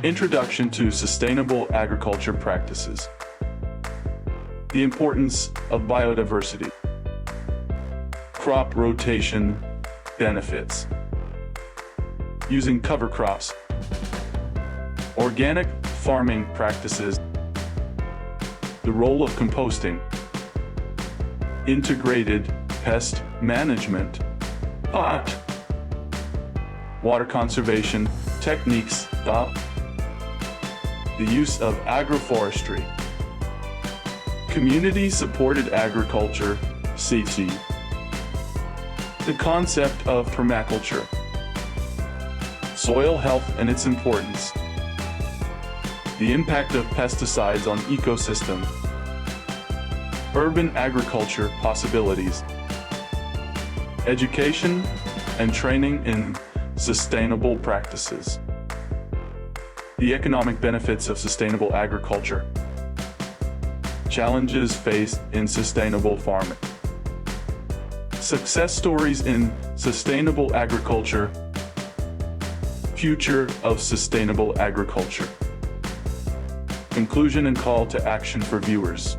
Introduction to Sustainable Agriculture Practices. The importance of biodiversity. Crop rotation benefits. Using cover crops. Organic farming practices. The role of composting. Integrated pest management. Water conservation techniques. The use of agroforestry. Community-supported agriculture, CC. The concept of permaculture. Soil health and its importance. The impact of pesticides on ecosystem. Urban agriculture possibilities. Education and training in sustainable practices. The economic benefits of sustainable agriculture. Challenges faced in sustainable farming. Success stories in sustainable agriculture. Future of sustainable agriculture. Conclusion and call to action for viewers.